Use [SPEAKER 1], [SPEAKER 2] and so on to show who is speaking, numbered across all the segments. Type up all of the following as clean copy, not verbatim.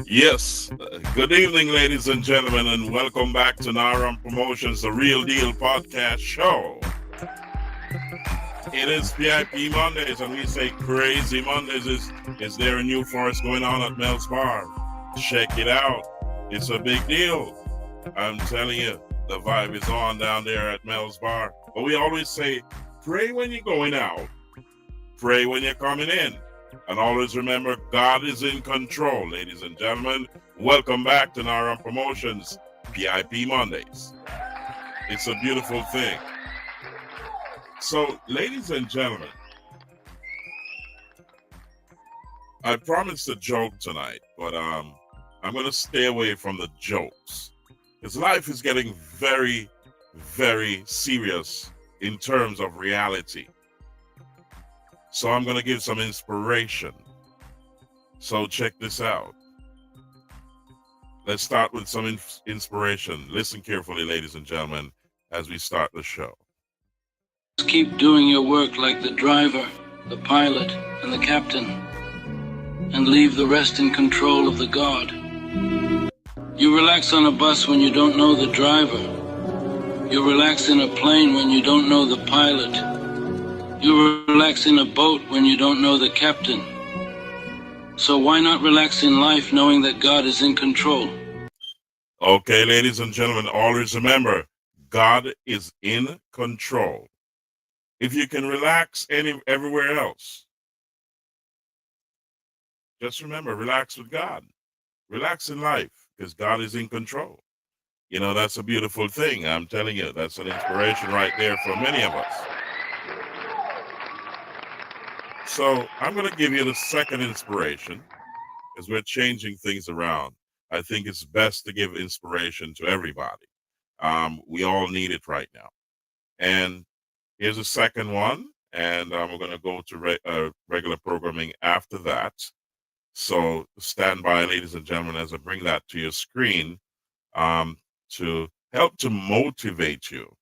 [SPEAKER 1] Yes, good evening, ladies and gentlemen, and welcome back to RAMP Promotions, the Real Deal podcast show. It is PIP Mondays, and we say Crazy Mondays. Is there a new forest going on at Mel's Bar? Check it out. It's a big deal. I'm telling you, the vibe is on down there at Mel's Bar. But we always say, pray when you're going out, pray when you're coming in. And always remember, God is in control, ladies and gentlemen. Welcome back to RAMP Promotions, PIP Mondays. It's a beautiful thing. So, ladies and gentlemen, I promised a joke tonight, but I'm going to stay away from the jokes. Because life is getting very, very serious in terms of reality. So I'm going to give some inspiration. So check this out. Let's start with some inspiration. Listen carefully, ladies and gentlemen, as we start the show.
[SPEAKER 2] Keep doing your work like the driver, the pilot, and the captain, and leave the rest in control of the God. You relax on a bus when you don't know the driver. You relax in a plane when you don't know the pilot. You relax in a boat when you don't know the captain. So why not relax in life knowing that God is in control?
[SPEAKER 1] Okay, ladies and gentlemen, always remember, God is in control. If you can relax everywhere else, just remember, relax with God. Relax in life, because God is in control. You know, that's a beautiful thing. I'm telling you, that's an inspiration right there for many of us. So I'm going to give you the second inspiration, because we're changing things around. I think it's best to give inspiration to everybody. We all need it right now. And here's a second one, and we're going to go to regular programming after that. So stand by, ladies and gentlemen, as I bring that to your screen to help to motivate you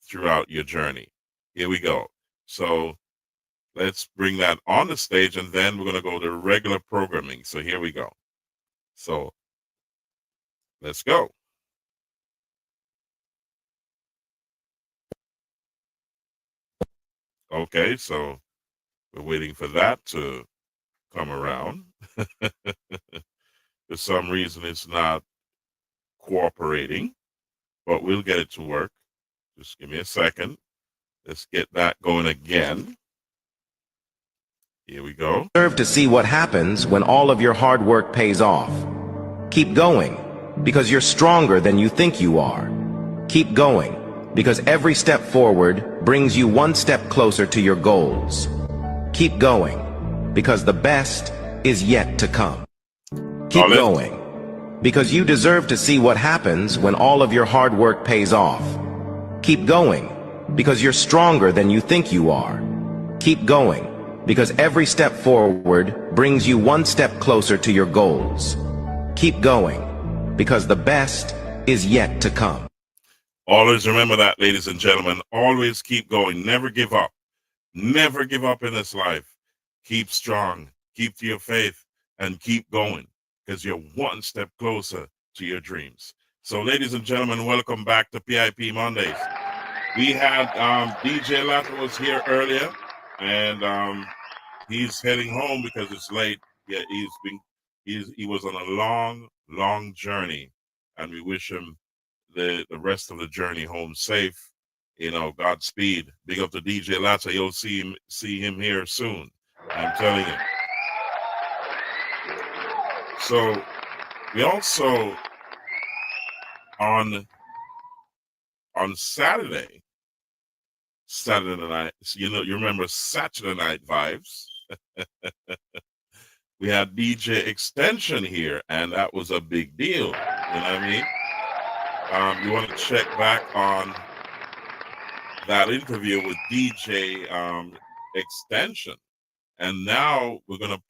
[SPEAKER 1] throughout your journey. Here we go. So let's bring that on the stage, and then we're going to go to regular programming. So here we go. So let's go. Okay, so we're waiting for that to come around. For some reason, it's not cooperating, but we'll get it to work. Just give me a second. Let's get that going again. Here we go.
[SPEAKER 3] Deserve to see what happens when all of your hard work pays off. Keep going, because you're stronger than you think you are. Keep going, because every step forward brings you one step closer to your goals. Keep going, because the best is yet to come. Keep going, because you deserve to see what happens when all of your hard work pays off. Keep going, because you're stronger than you think you are. Keep going, because every step forward brings you one step closer to your goals. Keep going, because the best is yet to come.
[SPEAKER 1] Always remember that, ladies and gentlemen. Always keep going. Never give up. Never give up in this life. Keep strong. Keep to your faith and keep going, because you're one step closer to your dreams. So, ladies and gentlemen, welcome back to PIP Mondays. We had DJ Latta was here earlier, and he's heading home because it's late. Yeah, he was on a long journey, and we wish him the rest of the journey home safe. You know, Godspeed. Big up to DJ Latta. You'll see him here soon. I'm telling you. So we also on Saturday night, you remember Saturday Night Vibes. We had DJ Extension here, and that was a big deal. You know what I mean? You want to check back on that interview with DJ Extension. And now we're going to,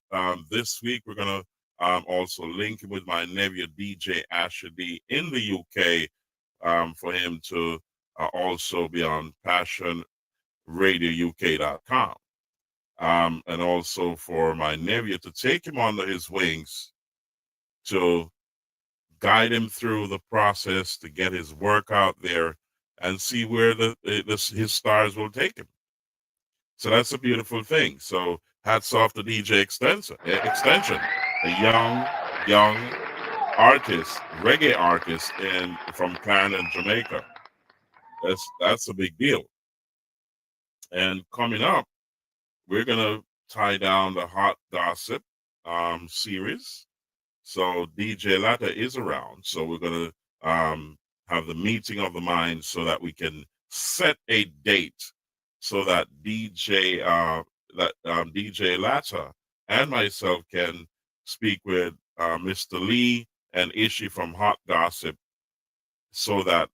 [SPEAKER 1] this week, we're going to also link him with my nephew, DJ Asher D, in the UK, for him to also be on passionradiouk.com. And also for my nephew to take him under his wings to guide him through the process to get his work out there and see where his stars will take him. So that's a beautiful thing. So hats off to DJ Extension, a young artist, reggae artist from Clarendon, Jamaica. That's a big deal. And coming up, we're gonna tie down the hot gossip series. So DJ Latta is around. So we're gonna have the meeting of the minds so that we can set a date so that DJ Latta and myself can speak with Mr. Lee and Ishi from Hot Gossip so that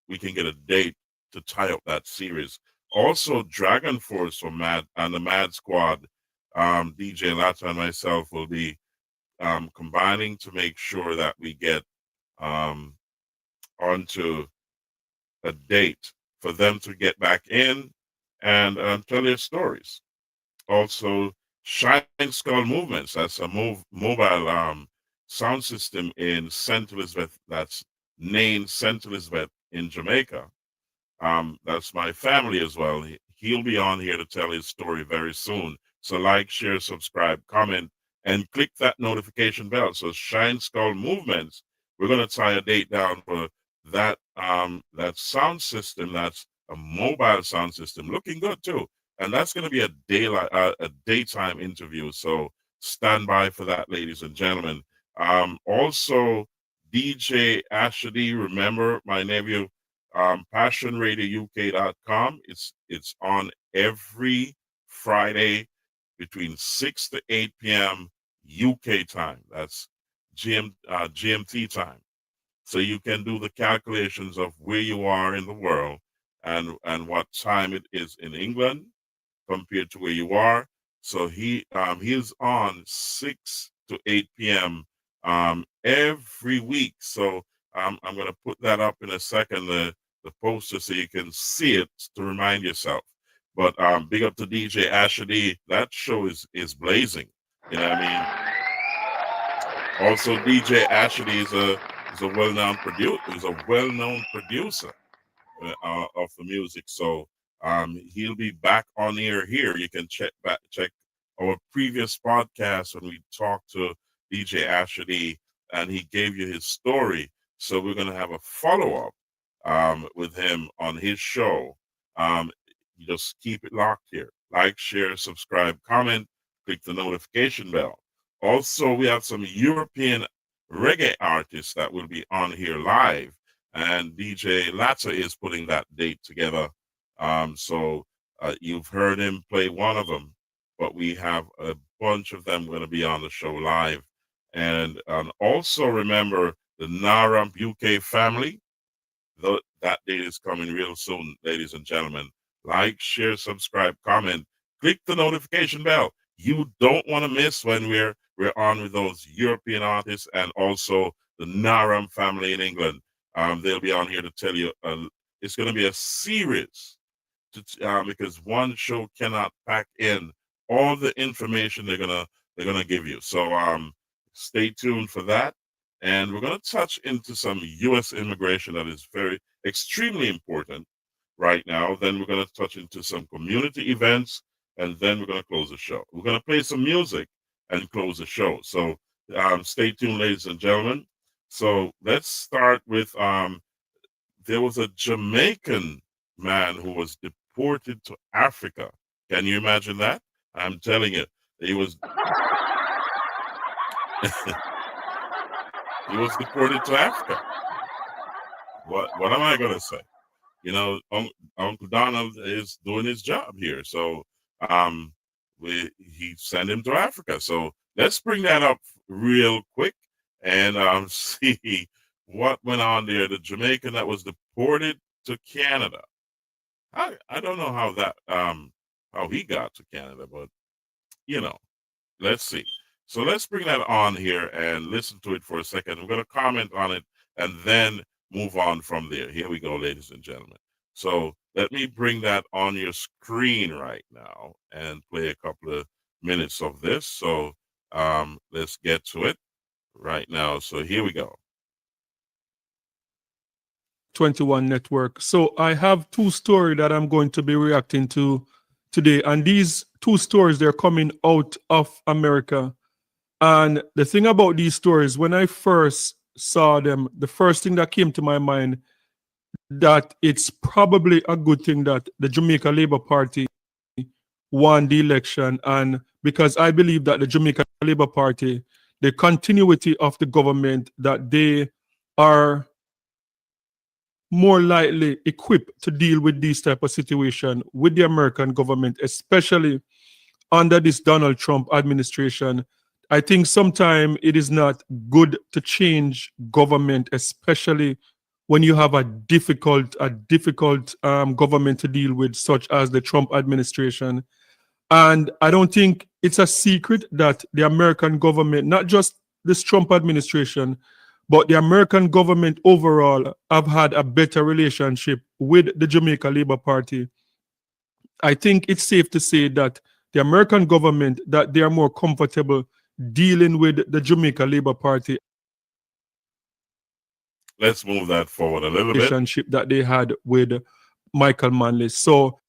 [SPEAKER 1] we can get a date to tie up that series. Also, Dragon Force from Mad and the Mad Squad, DJ Latta and myself will be combining to make sure that we get onto a date for them to get back in and tell their stories. Also, Shine Skull Movements, that's a mobile sound system in St. Elizabeth, that's named St. Elizabeth in Jamaica. That's my family as well. He'll be on here to tell his story very soon. So like, share, subscribe, comment, and click that notification bell. So Shine Skull Movements, we're going to tie a date down for that that sound system. That's a mobile sound system, looking good too. And that's going to be a daytime interview. So stand by for that, ladies and gentlemen. Also, DJ Ashley, remember my nephew, passionradiouk.com. It's on every Friday between 6 to 8 p.m. UK time. That's GMT time. So you can do the calculations of where you are in the world and what time it is in England compared to where you are. So he's on 6 to 8 p.m. Every week. So I'm going to put that up in a second, the poster, so you can see it to remind yourself. But big up to DJ Ashley. That show is blazing. You know what I mean? Also, DJ Ashley is a well-known producer. He's a well-known producer of the music. So he'll be back on air here. You can check our previous podcast when we talked to DJ Ashley and he gave you his story. So we're going to have a follow-up with him on his show. You just keep it locked here. Like, share, subscribe, comment, click the notification bell. Also, we have some European reggae artists that will be on here live, and DJ Latta is putting that date together. So you've heard him play one of them, but we have a bunch of them going to be on the show live. And also remember the NARAMP UK family. That date is coming real soon, ladies and gentlemen. Like, share, subscribe, comment, click the notification bell. You don't want to miss when we're on with those European artists and also the NARAM family in England. They'll be on here to tell you. It's going to be a series because one show cannot pack in all the information they're gonna give you. So stay tuned for that. And we're going to touch into some U.S. immigration that is extremely important right now. Then we're going to touch into some community events, and then we're going to close the show. We're going to play some music and close the show. So stay tuned, ladies and gentlemen. So let's start with there was a Jamaican man who was deported to Africa. Can you imagine that? I'm telling you, he was he was deported to Africa. What am I going to say? You know, Uncle Donald is doing his job here. So he sent him to Africa. So let's bring that up real quick and see what went on there. The Jamaican that was deported to Canada. I don't know how he got to Canada, but you know, let's see. So let's bring that on here and listen to it for a second. We're going to comment on it and then move on from there. Here we go, ladies and gentlemen. So let me bring that on your screen right now and play a couple of minutes of this. So let's get to it. right now. So here we go.
[SPEAKER 4] 21 network. So I have two stories that I'm going to be reacting to today. And these two stories, they're coming out of America. And the thing about these stories, when I first saw them, the first thing that came to my mind that it's probably a good thing that the Jamaica Labour Party won the election. And because I believe that the Jamaica Labour Party, the continuity of the government, that they are more likely equipped to deal with these type of situation with the American government, especially under this Donald Trump administration. I think sometimes it is not good to change government, especially when you have a difficult government to deal with, such as the Trump administration. And I don't think it's a secret that the American government, not just this Trump administration, but the American government overall have had a better relationship with the Jamaica Labour Party. I think it's safe to say that the American government, that they are more comfortable dealing with the Jamaica Labour Party.
[SPEAKER 1] Let's move that forward a little bit.
[SPEAKER 4] Relationship that they had with Michael Manley. So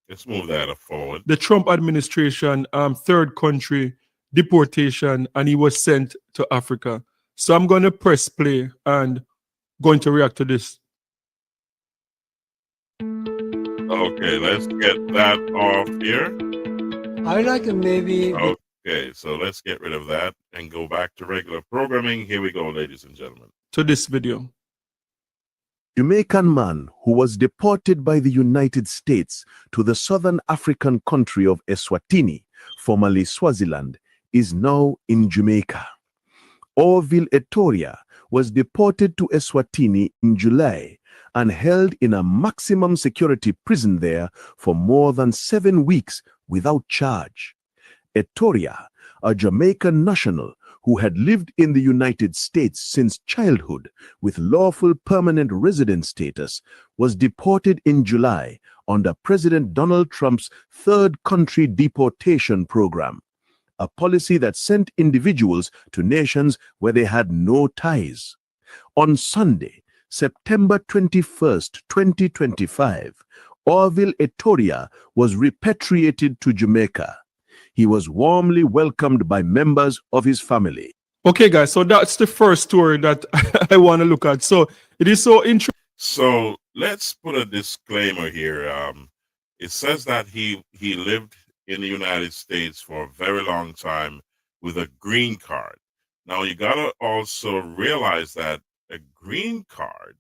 [SPEAKER 1] let's move that forward.
[SPEAKER 4] The Trump administration, third country deportation, and he was sent to Africa. So I'm going to press play and going to react to this.
[SPEAKER 1] Okay, let's get that off here.
[SPEAKER 5] I'd like to maybe...
[SPEAKER 1] Okay, so let's get rid of that and go back to regular programming. Here we go, ladies and gentlemen.
[SPEAKER 4] To this video.
[SPEAKER 6] Jamaican man who was deported by the United States to the southern African country of Eswatini, formerly Swaziland, is now in Jamaica. Orville Etoria was deported to Eswatini in July and held in a maximum security prison there for more than 7 weeks without charge. Etoria, a Jamaican national who had lived in the United States since childhood with lawful permanent resident status, was deported in July under President Donald Trump's third country deportation program, a policy that sent individuals to nations where they had no ties. On Sunday, September 21st, 2025, Orville Etoria was repatriated to Jamaica. He was warmly welcomed by members of his family.
[SPEAKER 4] Okay, guys, so that's the first story that I want to look at. So it is so interesting.
[SPEAKER 1] So let's put a disclaimer here. It says that he lived in the United States for a very long time with a green card. Now, you got to also realize that a green card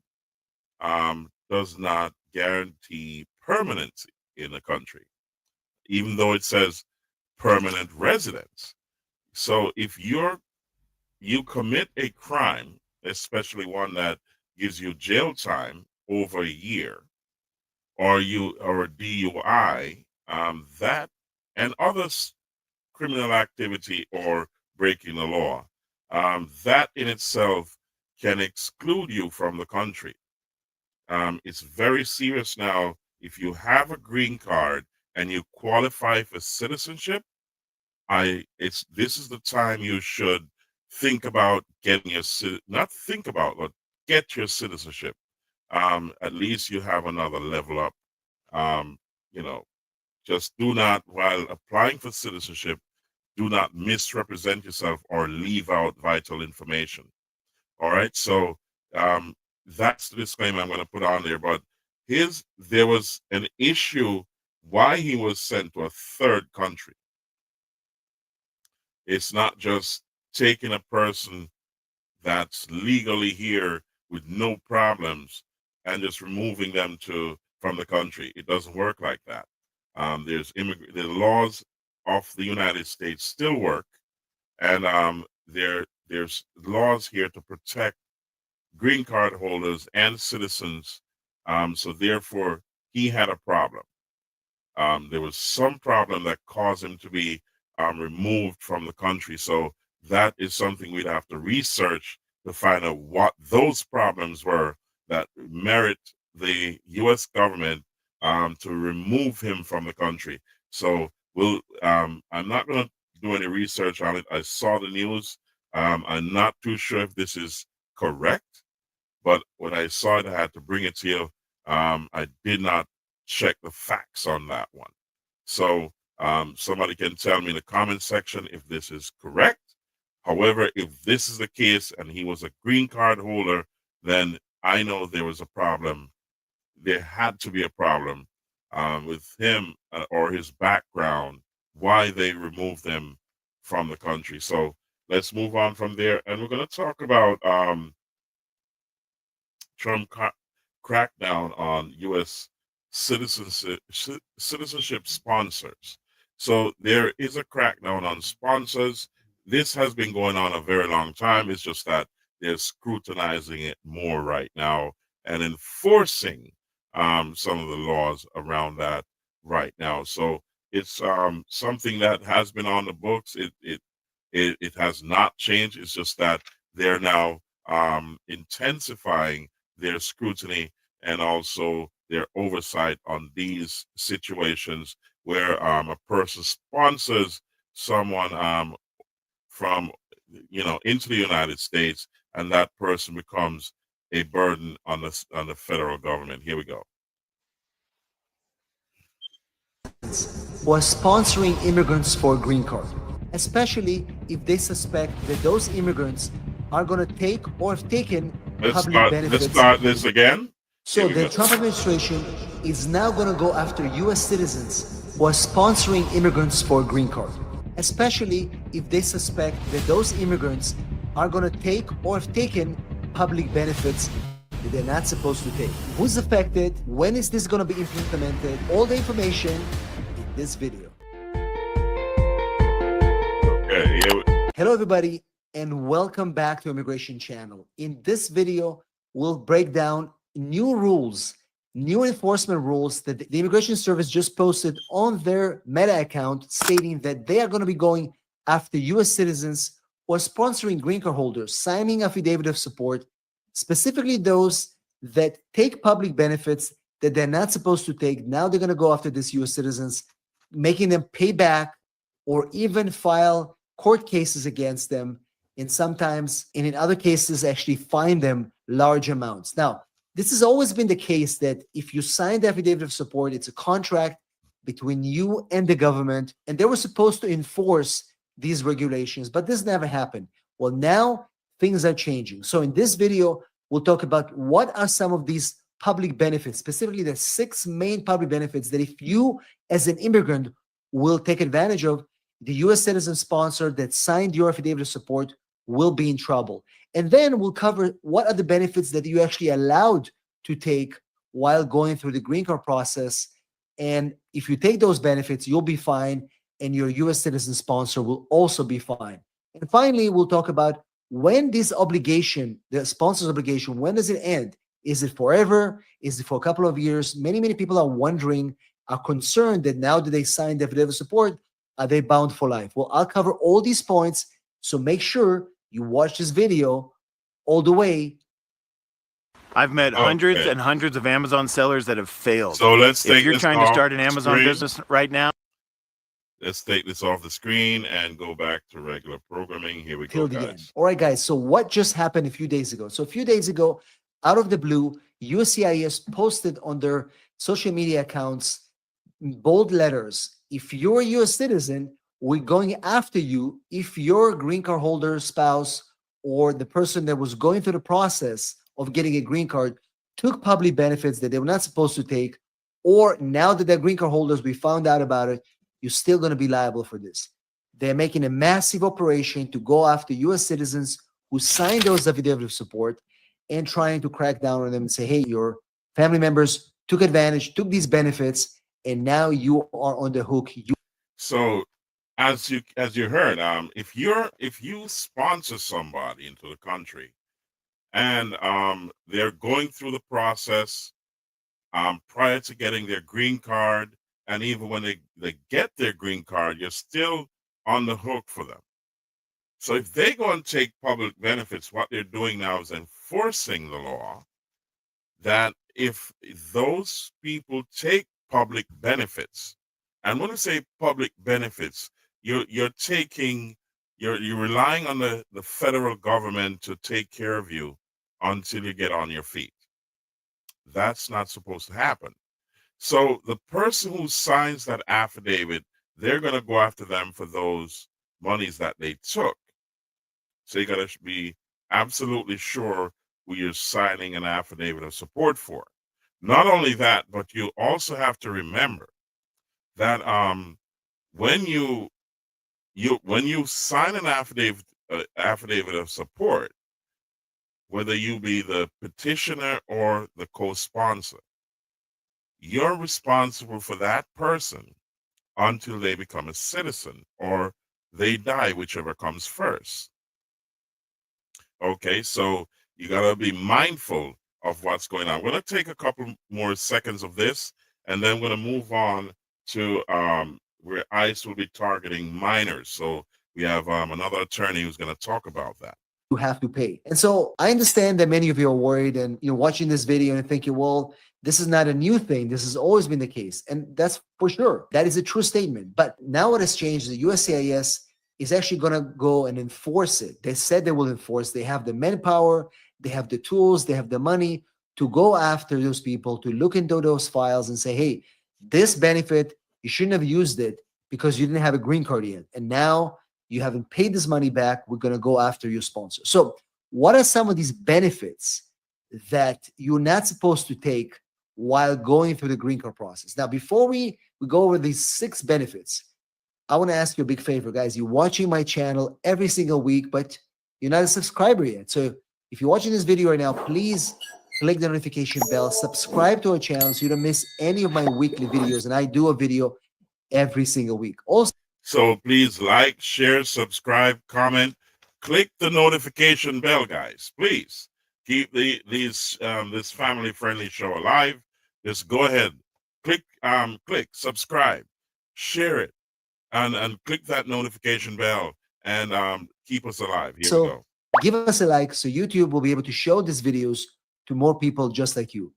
[SPEAKER 1] does not guarantee permanency in the country, even though it says permanent residence. So if you commit a crime, especially one that gives you jail time over a year, or a DUI, that and other criminal activity or breaking the law, that in itself can exclude you from the country. It's very serious now. If you have a green card and you qualify for citizenship, this is the time you should think about getting but get your citizenship. At least you have another level up. Just do not, while applying for citizenship, do not misrepresent yourself or leave out vital information. All right, so that's the disclaimer I'm going to put on there. But there was an issue why he was sent to a third country. It's not just taking a person that's legally here with no problems and just removing them from the country. It doesn't work like that. The laws of the United States still work, and there's laws here to protect green card holders and citizens. So therefore, he had a problem. There was some problem that caused him to be removed from the country. So that is something we'd have to research to find out what those problems were that merit the U.S. government to remove him from the country. So I'm not going to do any research on it. I saw the news. I'm not too sure if this is correct, but when I saw it, I had to bring it to you. I did not check the facts on that one. So somebody can tell me in the comment section if this is correct. However, if this is the case and he was a green card holder, then I know there was a problem. There had to be a problem with him or his background, why they removed him from the country. So let's move on from there. And we're going to talk about Trump crackdown on U.S. citizenship sponsors. So there is a crackdown on sponsors. This has been going on a very long time. It's just that they're scrutinizing it more right now and enforcing some of the laws around that right now. So it's something that has been on the books. It has not changed. It's just that they're now intensifying their scrutiny and also their oversight on these situations where a person sponsors someone from into the United States, and that person becomes a burden on the federal government. Here we go.
[SPEAKER 7] Was sponsoring immigrants for a green card, especially if they suspect that those immigrants are going to take or have taken public benefits.
[SPEAKER 1] Let's start this again.
[SPEAKER 7] So the Trump administration is now going to go after U.S. citizens who are sponsoring immigrants for a green card, especially if they suspect that those immigrants are going to take or have taken public benefits that they're not supposed to take. Who's affected? When is this going to be implemented? All the information in this video.
[SPEAKER 1] Okay.
[SPEAKER 7] Hello, everybody, and welcome back to Immigration Channel. In this video, we'll break down new rules, new enforcement rules that the Immigration Service just posted on their Meta account, stating that they are going to be going after U.S. citizens who are sponsoring green card holders, signing affidavit of support, specifically those that take public benefits that they're not supposed to take. Now they're going to go after these U.S. citizens, making them pay back or even file court cases against them, and sometimes, and in other cases, actually fine them large amounts. Now, this has always been the case that if you sign the affidavit of support, it's a contract between you and the government, and they were supposed to enforce these regulations, but this never happened. Well, now things are changing. So in this video, we'll talk about what are some of these public benefits, specifically the 6 main public benefits that if you as an immigrant will take advantage of, the U.S. citizen sponsor that signed your affidavit of support will be in trouble. And then we'll cover what are the benefits that you actually allowed to take while going through the green card process. And if you take those benefits, you'll be fine, and your U.S. citizen sponsor will also be fine. And finally, we'll talk about when this obligation, the sponsor's obligation, when does it end? Is it forever? Is it for a couple of years? Many people are wondering, are concerned that now that they signed the affidavit of support, are they bound for life? Well, I'll cover all these points, so make sure you watch this video all the way.
[SPEAKER 8] I've met hundreds and hundreds of Amazon sellers that have failed.
[SPEAKER 1] So let's take
[SPEAKER 8] if you're
[SPEAKER 1] this
[SPEAKER 8] trying to
[SPEAKER 1] off
[SPEAKER 8] start an
[SPEAKER 1] the
[SPEAKER 8] Amazon
[SPEAKER 1] screen.
[SPEAKER 8] business right now.
[SPEAKER 1] Let's take this off the screen and go back to regular programming. Here we go, guys.
[SPEAKER 7] All right, guys. So what just happened a few days ago? So a few days ago, out of the blue, USCIS posted on their social media accounts in bold letters, if you're a U.S. citizen, we're going after you if your green card holder, spouse, or the person that was going through the process of getting a green card took public benefits that they were not supposed to take, or now that they're green card holders, we found out about it, you're still going to be liable for this. They're making a massive operation to go after U.S. citizens who signed those affidavits of support and trying to crack down on them and say, hey, your family members took advantage, took these benefits, and now you are on the hook.
[SPEAKER 1] So as you heard, if you sponsor somebody into the country and they're going through the process prior to getting their green card, and even when they get their green card, you're still on the hook for them. So if they go and take public benefits, what they're doing now is enforcing the law that if those people take public benefits, and when I say public benefits, you're taking you're relying on the federal government to take care of you until you get on your feet. That's not supposed to happen. So the person who signs that affidavit, they're going to go after them for those monies that they took. So you got to be absolutely sure who you're signing an affidavit of support for. Not only that, but you also have to remember that when you sign an affidavit of support, whether you be the petitioner or the co-sponsor, you're responsible for that person until they become a citizen or they die, whichever comes first. Okay, so you got to be mindful of what's going on. We're going to take a couple more seconds of this, and then we're going to move on to where ICE will be targeting minors. So we have another attorney who's going to talk about that.
[SPEAKER 7] You have to pay. And so I understand that many of you are worried and you're watching this video and thinking, well, this is not a new thing. This has always been the case. And that's for sure. That is a true statement. But now what has changed, the USCIS is actually going to go and enforce it. They said they will enforce. They have the manpower, they have the tools, they have the money to go after those people, to look into those files and say, hey, this benefit, you shouldn't have used it because you didn't have a green card yet. And now you haven't paid this money back. We're going to go after your sponsor. So what are some of these benefits that you're not supposed to take while going through the green card process? Now, before we go over these 6 benefits, I want to ask you a big favor, guys. You're watching my channel every single week, but you're not a subscriber yet. So if you're watching this video right now, please click the notification bell, subscribe to our channel so you don't miss any of my weekly videos. And I do a video every single week. Also,
[SPEAKER 1] so please like, share, subscribe, comment, click the notification bell, guys. Please keep this family-friendly show alive. Just go ahead, click subscribe, share it, and click that notification bell and keep us alive. Here we go.
[SPEAKER 7] Give us a like so YouTube will be able to show these videos to more people just like you.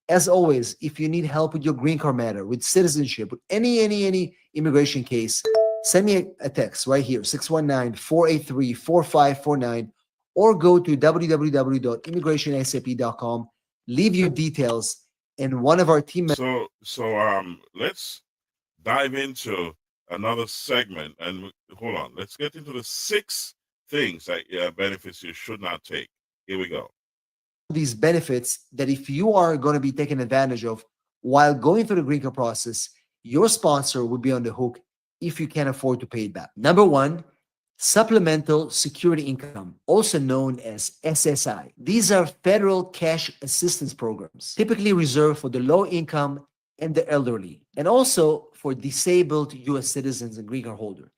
[SPEAKER 7] As always, if you need help with your green card matter, with citizenship, with any immigration case, send me a text right here, 619-483-4549, or go to www.immigrationsap.com, leave your details, and one of our team members.
[SPEAKER 1] So let's dive into another segment, and hold on. Let's get into the 6 things that benefits you should not take. Here we go.
[SPEAKER 7] These benefits that if you are going to be taken advantage of while going through the green card process, your sponsor would be on the hook if you can't afford to pay it back. Number 1, supplemental security income, also known as SSI. These are federal cash assistance programs, typically reserved for the low income and the elderly, and also for disabled U.S. citizens and green card holder.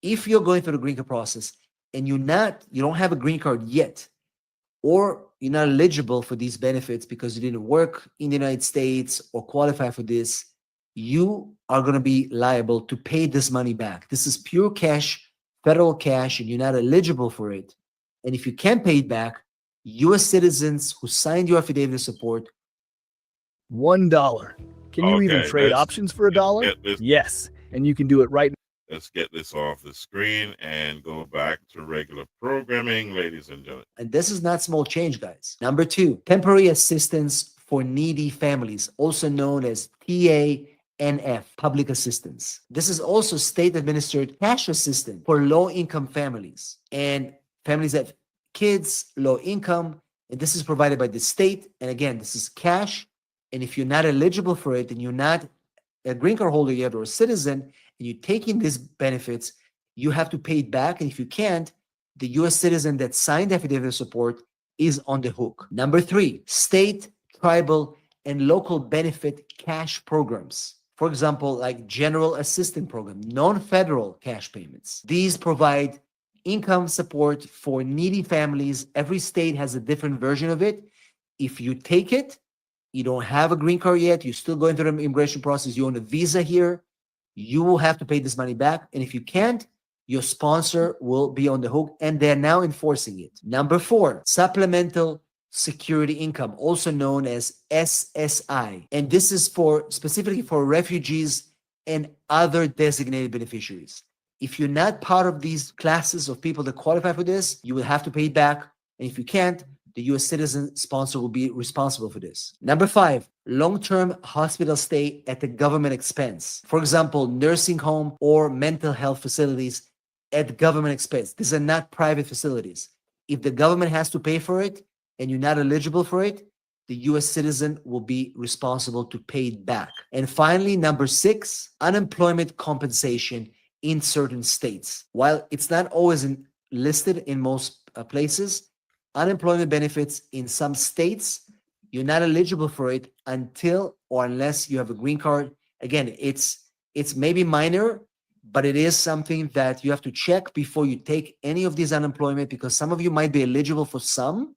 [SPEAKER 7] If you're going through the green card process and you don't have a green card yet, or you're not eligible for these benefits because you didn't work in the United States or qualify for this, you are going to be liable to pay this money back. This is pure cash, federal cash, and you're not eligible for it. And if you can't pay it back, U.S. citizens who signed your affidavit of support.
[SPEAKER 9] $1. Can you even trade options for $1? Yes, and you can do it right now.
[SPEAKER 1] Let's get this off the screen and go back to regular programming, ladies and gentlemen.
[SPEAKER 7] And this is not small change, guys. Number 2, temporary assistance for needy families, also known as TANF, public assistance. This is also state-administered cash assistance for low-income families and families that have kids, low income, and this is provided by the state. And again, this is cash. And if you're not eligible for it, and you're not a green card holder yet or a citizen, and you're taking these benefits, you have to pay it back. And if you can't, the U.S. citizen that signed the affidavit of support is on the hook. Number 3, state, tribal, and local benefit cash programs. For example, like General Assistance Program, non-federal cash payments. These provide income support for needy families. Every state has a different version of it. If you take it, you don't have a green card yet, you're still going through the immigration process, you're on a visa here, you will have to pay this money back. And if you can't, your sponsor will be on the hook, and they're now enforcing it. Number 4, supplemental security income, also known as SSI. And this is specifically for refugees and other designated beneficiaries. If you're not part of these classes of people that qualify for this, you will have to pay it back. And if you can't, the U.S. citizen sponsor will be responsible for this. Number 5, long-term hospital stay at the government expense. For example, nursing home or mental health facilities at government expense. These are not private facilities. If the government has to pay for it and you're not eligible for it, the U.S. citizen will be responsible to pay it back. And finally, number 6, unemployment compensation in certain states. While it's not always listed in most places, unemployment benefits in some states, you're not eligible for it until or unless you have a green card. Again, it's maybe minor, but it is something that you have to check before you take any of these unemployment, because some of you might be eligible for some,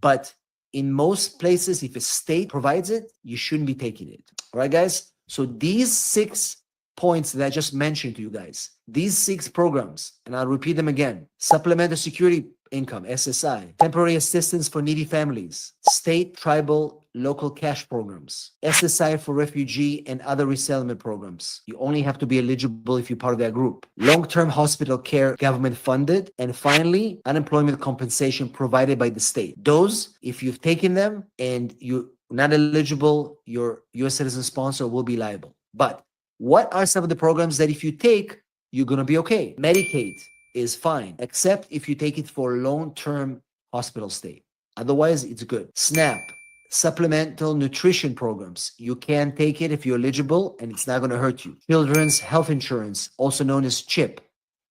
[SPEAKER 7] but in most places, if a state provides it, you shouldn't be taking it. All right, guys? So these 6 points that I just mentioned to you guys, these 6 programs, and I'll repeat them again: supplemental security income, SSI, temporary assistance for needy families, state, tribal, local cash programs, SSI for refugee and other resettlement programs. You only have to be eligible if you're part of that group. Long-term hospital care, government funded. And finally, unemployment compensation provided by the state. Those, if you've taken them and you're not eligible, your U.S. citizen sponsor will be liable. But what are some of the programs that if you take, you're going to be okay? Medicaid is fine, except if you take it for long-term hospital stay. Otherwise, it's good. SNAP, supplemental nutrition programs. You can take it if you're eligible and it's not going to hurt you. Children's health insurance, also known as CHIP.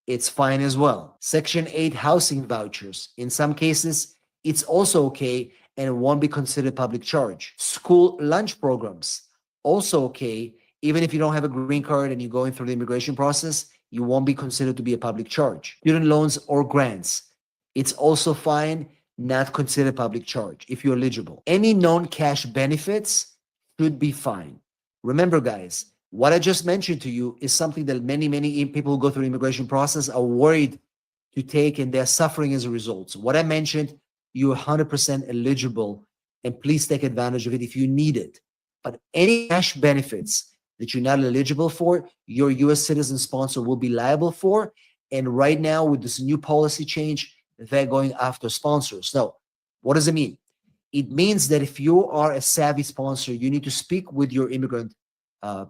[SPEAKER 7] It's fine as well. Section 8 housing vouchers. In some cases, it's also okay and won't be considered public charge. School lunch programs, also okay. Even if you don't have a green card and you're going through the immigration process, you won't be considered to be a public charge. Student loans or grants, it's also fine, not considered public charge if you're eligible. Any non-cash benefits should be fine. Remember, guys, what I just mentioned to you is something that many people who go through the immigration process are worried to take, and they're suffering as a result. So what I mentioned, you're 100% eligible, and please take advantage of it if you need it. But any cash benefits that you're not eligible for, your U.S. citizen sponsor will be liable for. And right now, with this new policy change, they're going after sponsors. Now, what does it mean? It means that if you are a savvy sponsor, you need to speak with your immigrant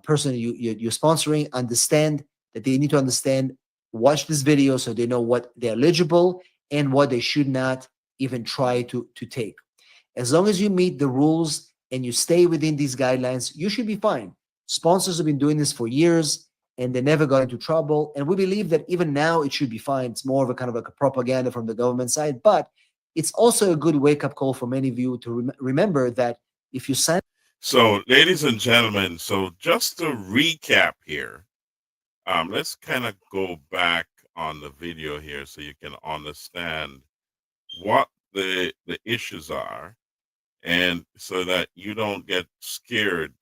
[SPEAKER 7] person you're sponsoring, understand that they need to understand, watch this video so they know what they're eligible and what they should not even try to take. As long as you meet the rules and you stay within these guidelines, you should be fine. Sponsors have been doing this for years and they never got into trouble. And we believe that even now it should be fine. It's more of a kind of like a propaganda from the government side, but it's also a good wake-up call for many of you to remember that if you sign.
[SPEAKER 1] So, ladies and gentlemen, so just to recap here, let's kind of go back on the video here so you can understand what the issues are, and so that you don't get scared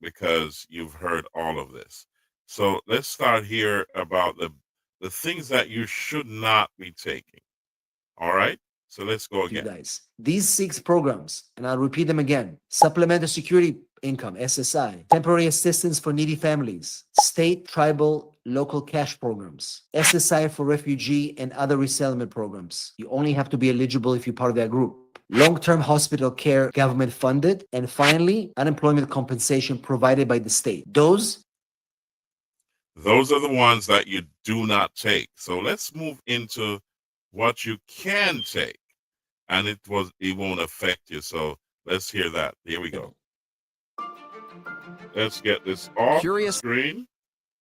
[SPEAKER 1] because you've heard all of this. So let's start here about the things that you should not be taking. All right, so let's go again.
[SPEAKER 7] Guys, these 6 programs, and I'll repeat them again: supplemental security income, SSI, temporary assistance for needy families, state, tribal, local cash programs, SSI for refugee and other resettlement programs. You only have to be eligible if you're part of that group. Long-term hospital care, government funded. And finally, unemployment compensation provided by the state. Those
[SPEAKER 1] are the ones that you do not take. So let's move into what you can take, and it won't affect you. So let's hear that. Here we go. Let's get this off the screen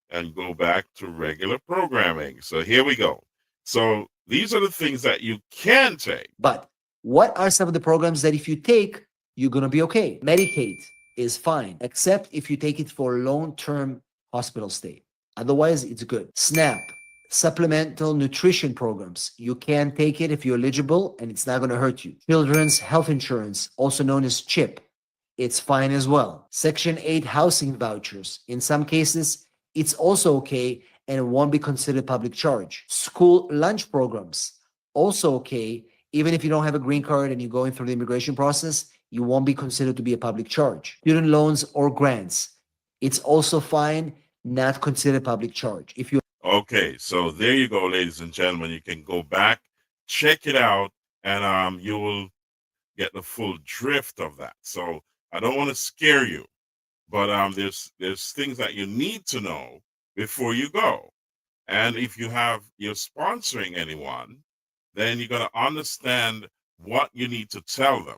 [SPEAKER 1] and go back to regular programming. So here we go. So these are the things that you can take.
[SPEAKER 7] But what are some of the programs that if you take, you're going to be okay? Medicaid is fine, except if you take it for long-term hospital stay. Otherwise, it's good. SNAP, supplemental nutrition programs. You can take it if you're eligible and it's not going to hurt you. Children's health insurance, also known as CHIP. It's fine as well. Section 8 housing vouchers. In some cases, it's also okay and won't be considered public charge. School lunch programs, also okay. Even if you don't have a green card and you're going through the immigration process, you won't be considered to be a public charge. Student loans or grants, it's also fine, not considered public charge. If you
[SPEAKER 1] Okay, so there you go, ladies and gentlemen. You can go back, check it out, and you will get the full drift of that. So I don't want to scare you, but there's things that you need to know before you go. And if you're sponsoring anyone, then you're gonna understand what you need to tell them.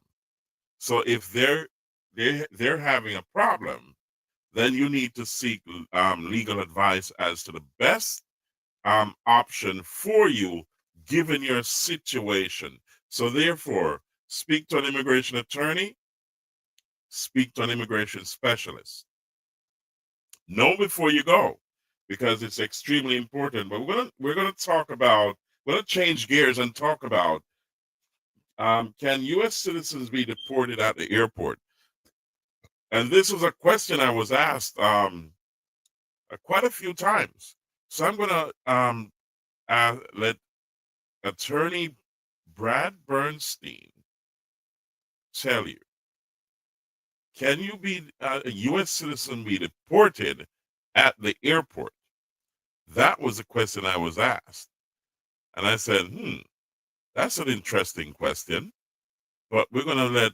[SPEAKER 1] So if they're having a problem, then you need to seek legal advice as to the best option for you given your situation. So therefore, speak to an immigration attorney, speak to an immigration specialist. Know before you go, because it's extremely important. But we're gonna change gears and talk about can U.S. citizens be deported at the airport? And this was a question I was asked quite a few times. So I'm gonna let Attorney Brad Bernstein tell you. Can you be a U.S. citizen be deported at the airport? That was the question I was asked. And I said, that's an interesting question. But we're going to let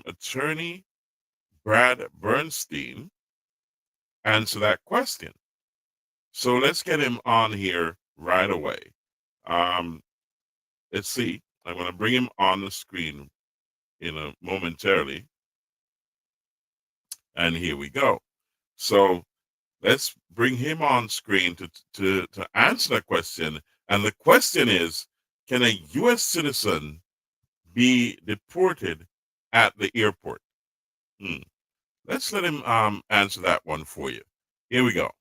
[SPEAKER 1] Attorney Brad Bernstein answer that question. So let's get him on here right away. Let's see. I'm going to bring him on the screen momentarily. And here we go. So let's bring him on screen to answer that question. And the question is, can a U.S. citizen be deported at the airport? Let's let him answer that one for you. Here we go.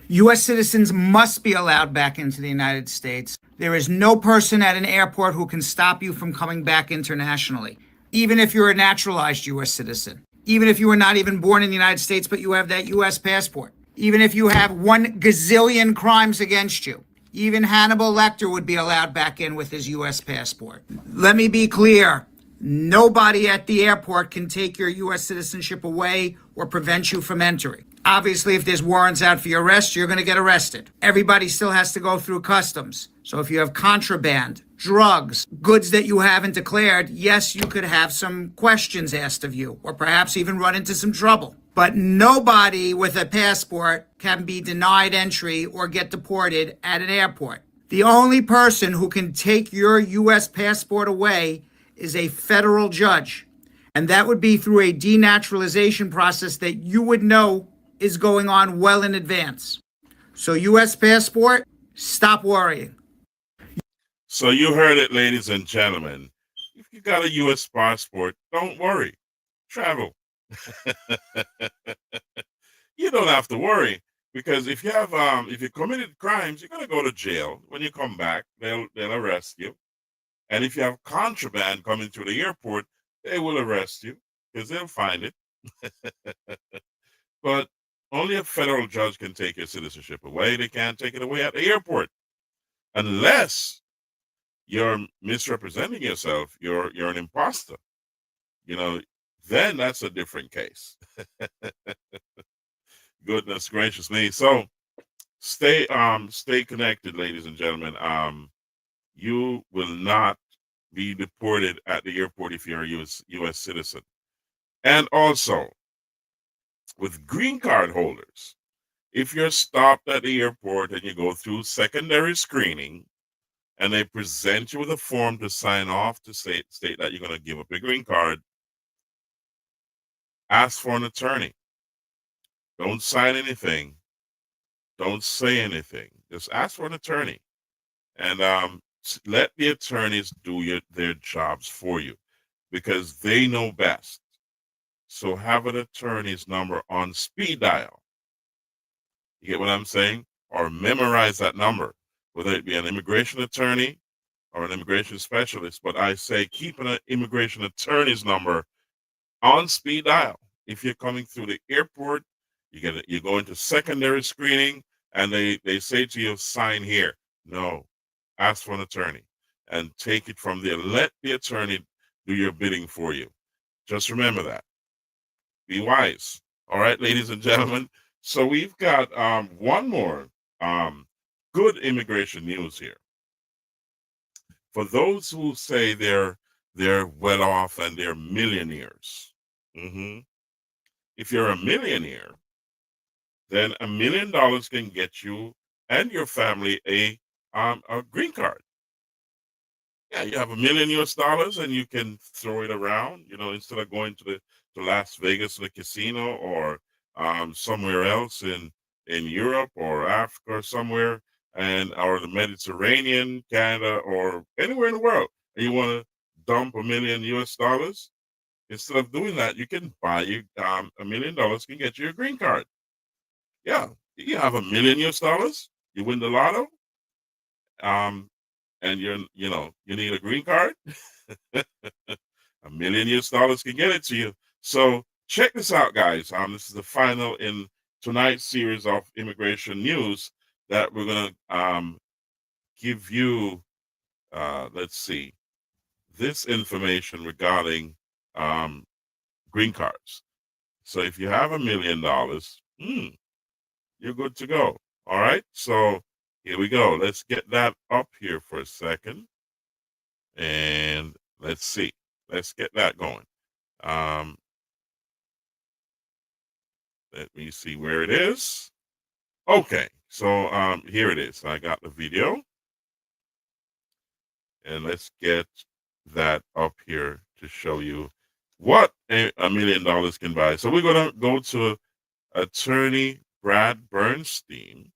[SPEAKER 10] U.S. citizens must be allowed back into the United States. There is no person at an airport who can stop you from coming back internationally, even if you're a naturalized U.S. citizen. Even if you were not even born in the United States, but you have that U.S. passport. Even if you have 1 gazillion crimes against you. Even Hannibal Lecter would be allowed back in with his U.S. passport. Let me be clear. Nobody at the airport can take your U.S. citizenship away or prevent you from entering. Obviously, if there's warrants out for your arrest, you're going to get arrested. Everybody still has to go through customs. So if you have contraband, drugs, goods that you haven't declared, yes, you could have some questions asked of you, or perhaps even run into some trouble. But nobody with a passport can be denied entry or get deported at an airport. The only person who can take your U.S. passport away is a federal judge. And that would be through a denaturalization process that you would know is going on well in advance. So U.S. passport, stop worrying.
[SPEAKER 1] So you heard it, ladies and gentlemen. If you got a U.S. passport, don't worry. Travel. You don't have to worry, because if you have if you committed crimes, you're gonna go to jail. When you come back, they'll arrest you. And if you have contraband coming through the airport, they will arrest you because they'll find it. But only a federal judge can take your citizenship away. They can't take it away at the airport unless you're misrepresenting yourself. You're an imposter. Then that's a different case. Goodness gracious me. So stay connected, ladies and gentlemen. You will not be deported at the airport if you're a U.S. citizen. And also, with green card holders, if you're stopped at the airport and you go through secondary screening and they present you with a form to sign off to state that you're going to give up your green card, ask for an attorney. Don't sign anything. Don't say anything. Just ask for an attorney. And let the attorneys do their jobs for you, because they know best. So have an attorney's number on speed dial. You get what I'm saying? Or memorize that number, whether it be an immigration attorney or an immigration specialist. But I say keep an immigration attorney's number on speed dial. If you're coming through the airport, you go into secondary screening and they say to you, sign here. No. Ask for an attorney and take it from there. Let the attorney do your bidding for you. Just remember that. Be wise. All right, ladies and gentlemen. So we've got one more good immigration news here. For those who say they're well off and they're millionaires, if you're a millionaire, then $1 million can get you and your family a green card. Yeah, you have $1 million US and you can throw it around, you know, instead of going to Las Vegas, the casino, or somewhere else in Europe or Africa or somewhere, or the Mediterranean, Canada, or anywhere in the world, and you want to dump $1 million US, instead of doing that, you can buy you $1 million can get you a green card. Yeah, you have $1 million US, you win the lotto, and you need a green card. $1 million US can get it to you. So check this out, guys. This is the final in tonight's series of immigration news that we're gonna give you. Let's see, this information regarding green cards. So if you have $1 million, you're good to go. All right. So here we go. Let's get that up here for a second, and let's see. Let's get that going. Let me see where it is. Okay, so here it is. I got the video, and let's get that up here to show you what $1 million can buy. So we're gonna go to Attorney Brad Bernstein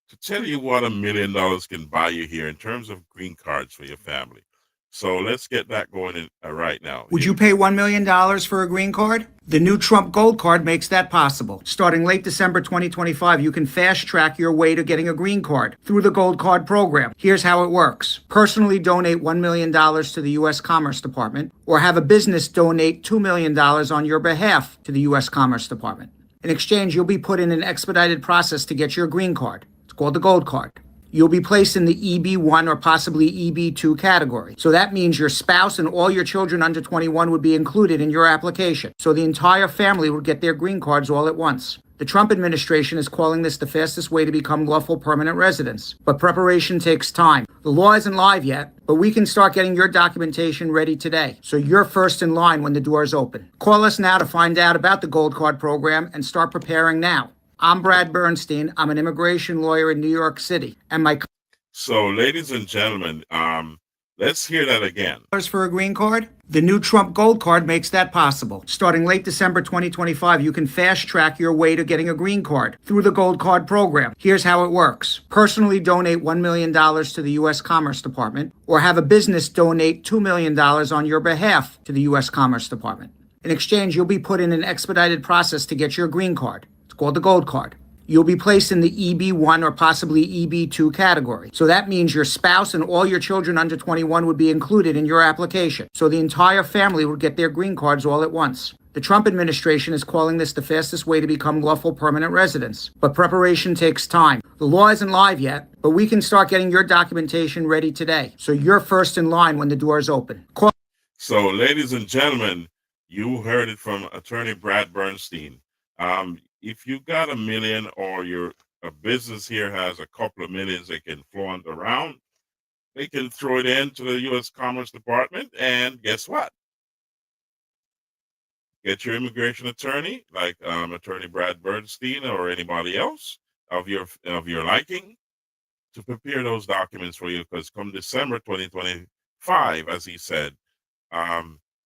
[SPEAKER 1] to tell you what $1 million can buy you here in terms of green cards for your family. So let's get that going in, right now.
[SPEAKER 10] Would you pay $1 million for a green card? The new Trump Gold Card makes that possible. Starting late December 2025, you can fast track your way to getting a green card through the Gold Card program. Here's how it works. Personally donate $1 million to the U.S. Commerce Department, or have a business donate $2 million on your behalf to the U.S. Commerce Department. In exchange, you'll be put in an expedited process to get your green card. It's called the Gold Card. You'll be placed in the EB1 or possibly EB2 category. So that means your spouse and all your children under 21 would be included in your application. So the entire family would get their green cards all at once. The Trump administration is calling this the fastest way to become lawful permanent residents. But preparation takes time. The law isn't live yet, but we can start getting your documentation ready today. So you're first in line when the doors open. Call us now to find out about the Gold Card program and start preparing now. I'm Brad Bernstein. I'm an immigration lawyer in New York City. And
[SPEAKER 1] So, ladies and gentlemen, let's hear that again.
[SPEAKER 10] For a green card? The new Trump Gold Card makes that possible. Starting late December 2025, you can fast track your way to getting a green card through the Gold Card program. Here's how it works. Personally donate $1 million to the U.S. Commerce Department, or have a business donate $2 million on your behalf to the U.S. Commerce Department. In exchange, you'll be put in an expedited process to get your green card. It's called the Gold Card. You'll be placed in the EB1 or possibly EB2 category. So that means your spouse and all your children under 21 would be included in your application. So the entire family would get their green cards all at once. The Trump administration is calling this the fastest way to become lawful permanent residents. But preparation takes time. The law isn't live yet, but we can start getting your documentation ready today. So you're first in line when the doors open.
[SPEAKER 1] So, ladies and gentlemen, you heard it from Attorney Brad Bernstein. If you got $1 million, or a business here has a couple of millions they can flaunt around, they can throw it into the U.S. Commerce Department, and guess what? Get your immigration attorney, like Attorney Brad Bernstein or anybody else of your liking, to prepare those documents for you. Because come December 2025, as he said,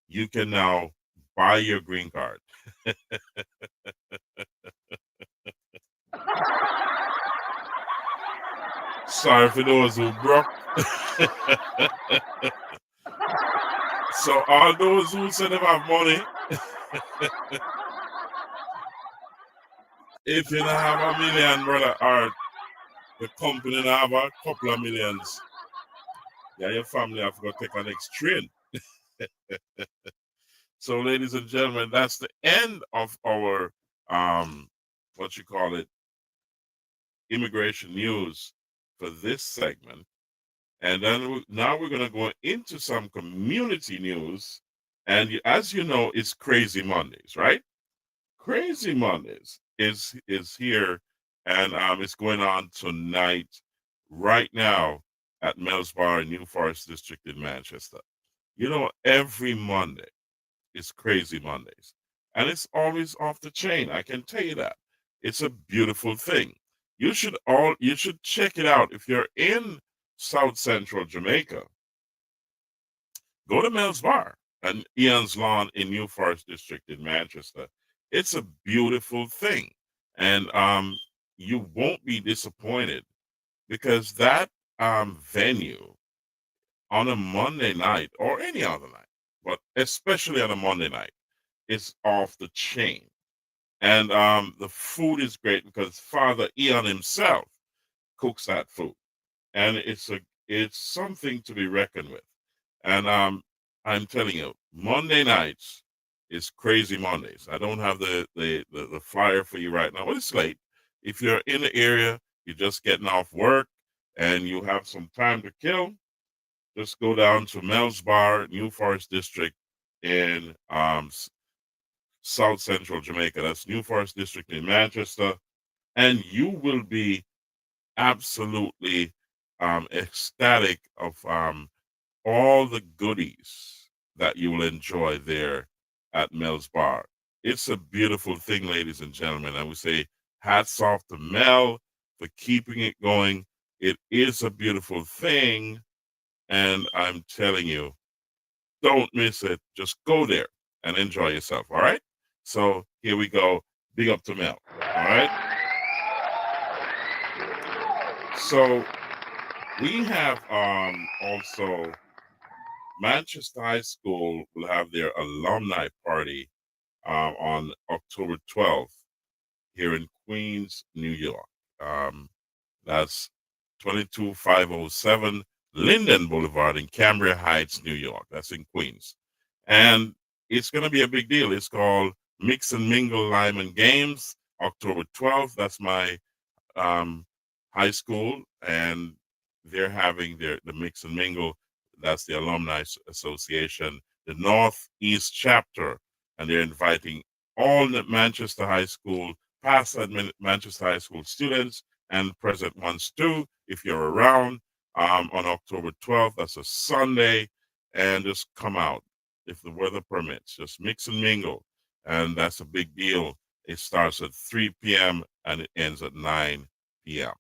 [SPEAKER 1] you can now buy your green card. Sorry for those who broke. So all those who said they have money, if you don't have $1 million, brother, or the company don't have a couple of millions, yeah, your family have to go take an next train. So, ladies and gentlemen, that's the end of our immigration news for this segment. And then now we're going to go into some community news. And as you know, it's Crazy Mondays, right? Crazy Mondays is here, and it's going on tonight, right now, at Mel's Bar in New Forest District in Manchester. You know, every Monday is Crazy Mondays, and it's always off the chain. I can tell you that. It's a beautiful thing. You should check it out. If you're in South Central Jamaica, go to Mel's Bar and Ian's Lawn in New Forest District in Manchester. It's a beautiful thing, and you won't be disappointed, because that venue on a Monday night or any other night, but especially on a Monday night, is off the chain. And the food is great because Father Ian himself cooks that food, and it's something to be reckoned with. And I'm telling you, Monday nights is Crazy Mondays. I don't have the flyer for you right now, but it's late. If you're in the area, you're just getting off work, and you have some time to kill, just go down to Mel's Bar, New Forest District in South Central Jamaica. That's New Forest District in Manchester. And you will be absolutely ecstatic of all the goodies that you will enjoy there at Mel's Bar. It's a beautiful thing, ladies and gentlemen. And we say hats off to Mel for keeping it going. It is a beautiful thing. And I'm telling you, don't miss it. Just go there and enjoy yourself. All right. So here we go. Big up to Mel. All right. So we have also Manchester High School will have their alumni party on October 12th here in Queens, New York. That's 22507 Linden Boulevard in Cambria Heights, New York. That's in Queens. And it's going to be a big deal. It's called Mix and Mingle Lyman Games, October 12th. That's my high school, and they're having the Mix and Mingle. That's the Alumni Association, the Northeast chapter, and they're inviting all the Manchester High School, past Manchester High School students and present ones too, if you're around on October 12th. That's a Sunday, and just come out if the weather permits. Just mix and mingle, and that's a big deal. It starts at 3 p.m. and it ends at 9 p.m.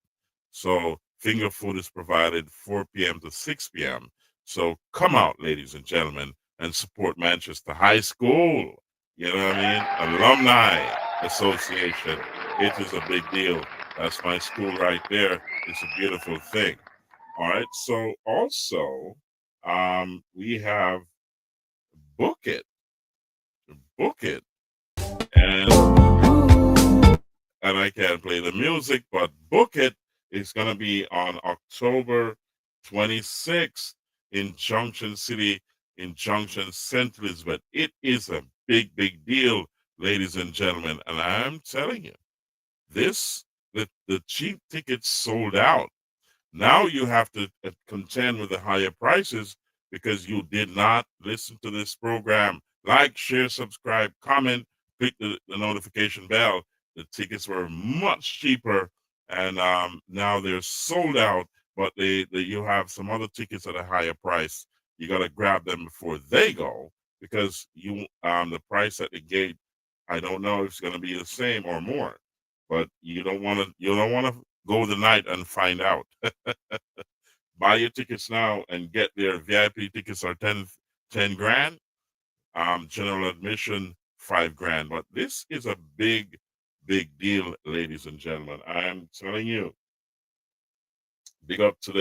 [SPEAKER 1] So finger food is provided 4 p.m. to 6 p.m. So come out, ladies and gentlemen, and support Manchester High School. You know what I mean? Alumni Association. It is a big deal. That's my school right there. It's a beautiful thing. All right. So also, we have Book It. Book It. And I can't play the music, but Book It is going to be on October 26th in Junction City, in Junction, St. Elizabeth. It is a big, big deal, ladies and gentlemen. And I'm telling you, the cheap tickets sold out. Now you have to contend with the higher prices because you did not listen to this program. Like, share, subscribe, comment, click the notification bell. The tickets were much cheaper, and now they're sold out, but you have some other tickets at a higher price. You got to grab them before they go, because the price at the gate, I don't know if it's going to be the same or more, but you don't want to go the night and find out. Buy your tickets now and get there. VIP tickets are 10 grand. General admission, 5 grand. But this is a big deal, ladies and gentlemen. I am telling you. Big up to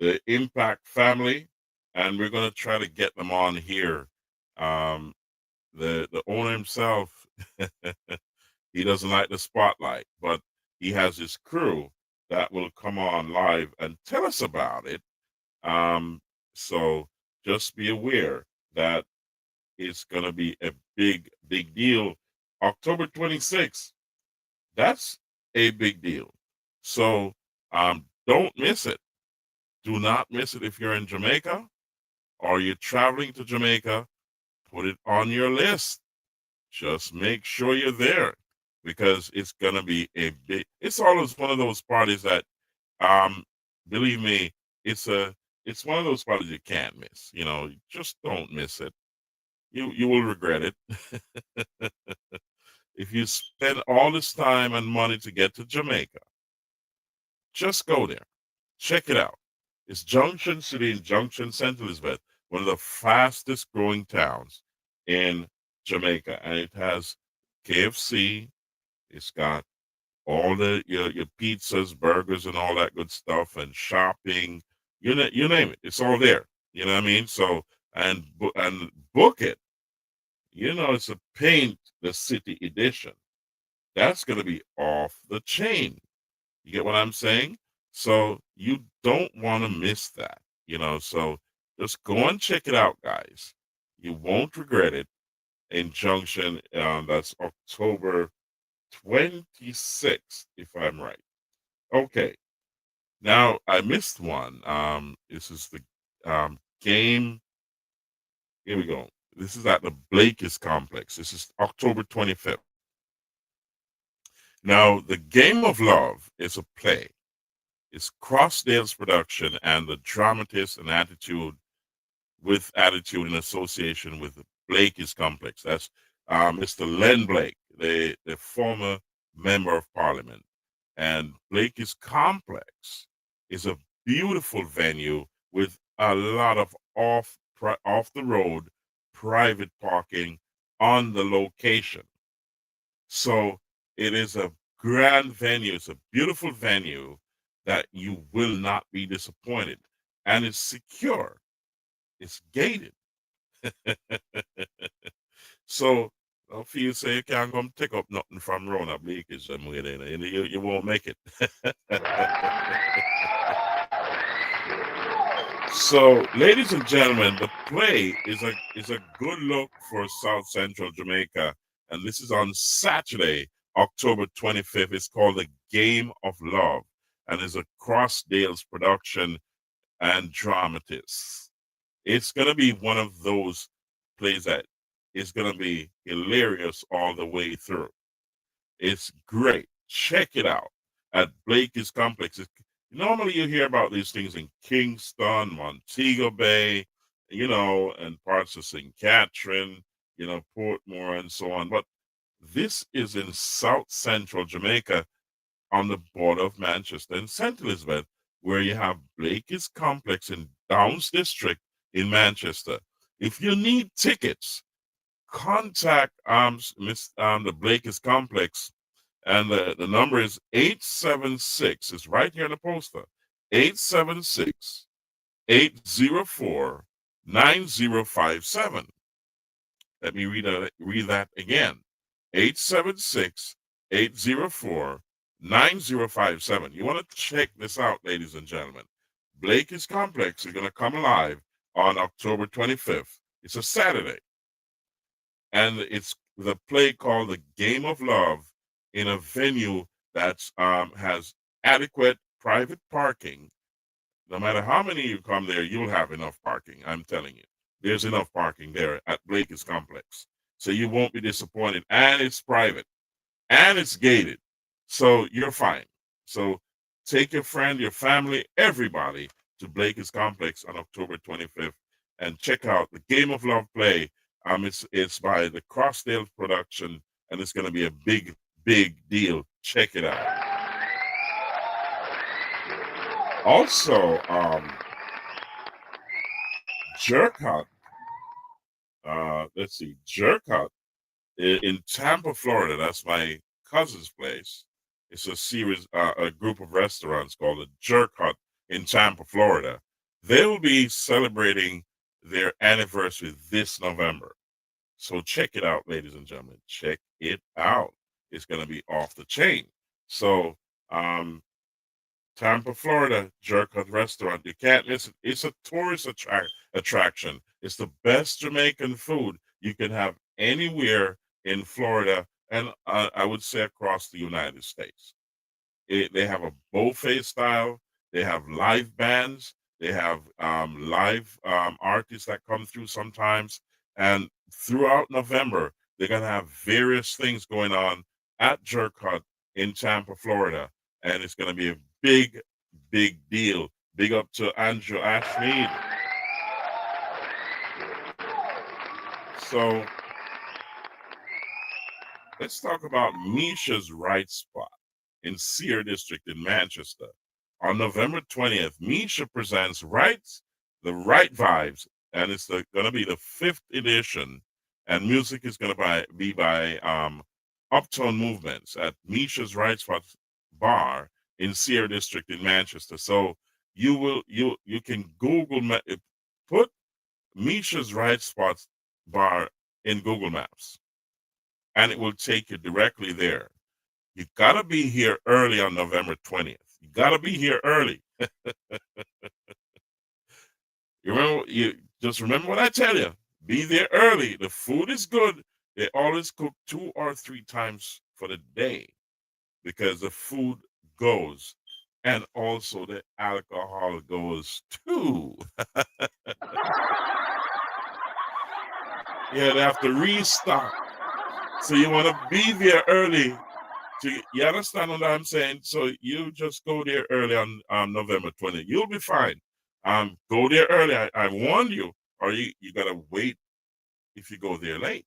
[SPEAKER 1] the Impact family, and we're going to try to get them on here. The owner himself, he doesn't like the spotlight, but he has his crew that will come on live and tell us about it. So just be aware that it's going to be a big deal. October 26th. That's a big deal. So don't miss it. Do not miss it. If you're in Jamaica or you're traveling to Jamaica, put it on your list. Just make sure you're there. because it's gonna be a big. It's always one of those parties that, believe me, it's one of those parties you can't miss. You know, just don't miss it. You will regret it. If you spend all this time and money to get to Jamaica, just go there. Check it out. It's Junction City in Junction, St. Elizabeth, one of the fastest growing towns in Jamaica. And it has KFC. It's got all your pizzas, burgers, and all that good stuff, and shopping. You name it. It's all there. You know what I mean? So, and book it. You know, it's a Paint the City edition. That's going to be off the chain. You get what I'm saying? So you don't want to miss that, you know. So just go and check it out, guys. You won't regret it. In Junction, that's October 26th, if I'm right. Okay. Now I missed one. This is the game. Here we go. This is at the Blakey's Complex. This is October 25th. Now, the Game of Love is a play. It's Crossdale's production and the dramatist and attitude in association with the Blakey's Complex. That's Mr. Len Blake, the former member of parliament. And Blakey's Complex is a beautiful venue with a lot of off the road private parking on the location. So it is a grand venue. It's a beautiful venue that you will not be disappointed. And it's secure. It's gated. So don't feel say you can't come take up nothing from Rona Blakey's and you won't make it. So, ladies and gentlemen, the play is a good look for South Central Jamaica, and this is on Saturday, October 25th. It's called The Game of Love, and it's a Crossdale's production and dramatist. It's gonna be one of those plays that is gonna be hilarious all the way through. It's great. Check it out at Blakey's Complex. Normally you hear about these things in Kingston, Montego Bay, you know, and parts of St. Catherine, you know, Portmore and so on. But this is in South Central Jamaica on the border of Manchester and St. Elizabeth, where you have Blakey's Complex in Downs District in Manchester. If you need tickets, contact the Blakey's Complex. And the number is 876. It's right here in the poster. 876-804-9057. Let me read that again. 876-804-9057. You want to check this out, ladies and gentlemen. Blakey's Complex is going to come alive on October 25th. It's a Saturday. And it's the play called The Game of Love, in a venue that has adequate private parking. No matter how many you come there, you'll have enough parking. I'm telling you, there's enough parking there at Blakey's Complex, so you won't be disappointed. And it's private, and it's gated, so you're fine. So take your friend, your family, everybody to Blakey's Complex on October 25th, and check out The Game of Love play. It's by the Crossdale production, and it's going to be a big deal. Check it out. Also, Jerk Hut. Let's see, Jerk Hut in Tampa, Florida. That's my cousin's place. It's a series, a group of restaurants called the Jerk Hut in Tampa, Florida. They will be celebrating their anniversary this November. So check it out, ladies and gentlemen. Check it out. It's going to be off the chain. So, Tampa, Florida, Jerk Hut Restaurant. You can't miss it. It's a tourist attraction. It's the best Jamaican food you can have anywhere in Florida, and I would say across the United States. They have a buffet style. They have live bands. They have live artists that come through sometimes. And throughout November, they're going to have various things going on at Jerk Hut in Tampa, Florida. And it's going to be a big, big deal. Big up to Andrew Ashmead. So let's talk about Misha's Right Spot in Sear District in Manchester. On November 20th, Misha presents the Right Vibes, and it's going to be the 5th edition, and music is going to be by Uptown Movements at Misha's Right Spot Bar in Sear District in Manchester. So you can put Misha's Right Spot Bar in Google Maps, and it will take you directly there. You gotta be here early on November 20th. You gotta be here early. You just remember what I tell you. Be there early. The food is good. They always cook 2 or 3 times for the day because the food goes, and also the alcohol goes too. Yeah, they have to restock. So you want to be there early. You understand what I'm saying? So you just go there early on November 20th. You'll be fine. Go there early. I warned you, or you gotta wait if you go there late.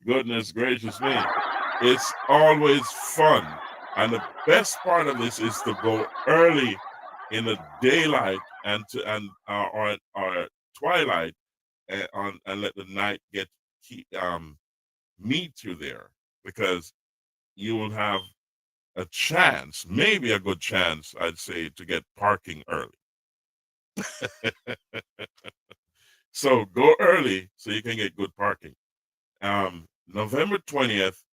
[SPEAKER 1] Goodness gracious me. It's always fun. And the best part of this is to go early in the daylight or twilight and let the night meet you there, because you will have a chance, maybe a good chance, I'd say, to get parking early. So go early so you can get good parking. November 20th,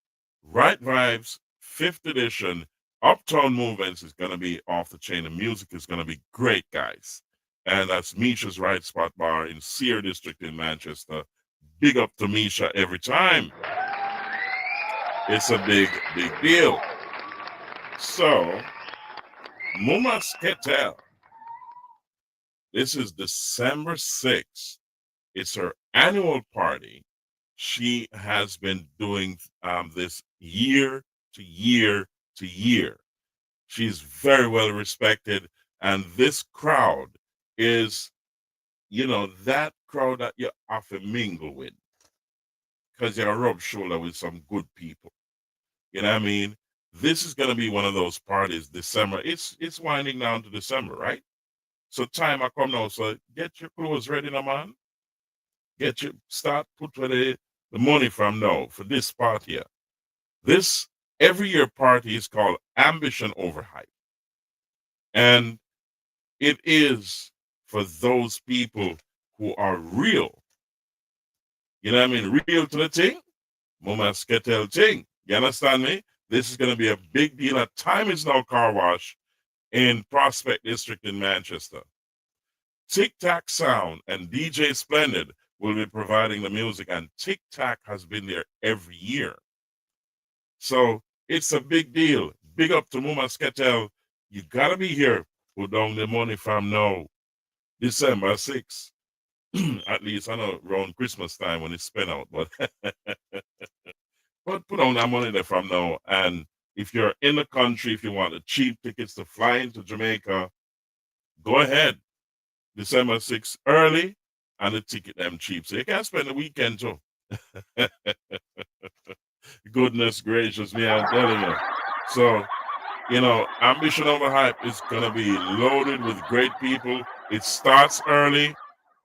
[SPEAKER 1] Right Vibes 5th edition, Uptown Movements is going to be off the chain. The music is going to be great, guys. And that's Misha's Right Spot Bar in Sear District in Manchester. Big up to Misha every time. It's a big, big deal. So, Muma Sketel. This is December 6th. It's her annual party. She has been doing this year to year to year. She's very well respected. And this crowd is, that crowd that you often mingle with, because you're rub shoulder with some good people. You know what I mean? This is going to be one of those parties, December. It's winding down to December, right? So time I come now. So get your clothes ready now, man. Put where the money from now for this party here. This every year party is called Ambition Overhype. And it is for those people who are real. You know what I mean? Real to the thing. Mama Sketel thing. You understand me? This is going to be a big deal at Time Is Now Car Wash in Prospect District in Manchester. Tic Tac Sound and DJ Splendid will be providing the music, and Tic Tac has been there every year. So it's a big deal. Big up to Muma Sketel. You got to be here. Put down the money from now. December 6th. At least I know around Christmas time when it's spent out, but put on that money there from now. And if you're in the country, if you want the cheap tickets to fly into Jamaica, go ahead. December 6th early, and the ticket them cheap. So you can spend the weekend too. Goodness gracious me, I'm telling you. So, Ambition Overhype is going to be loaded with great people. It starts early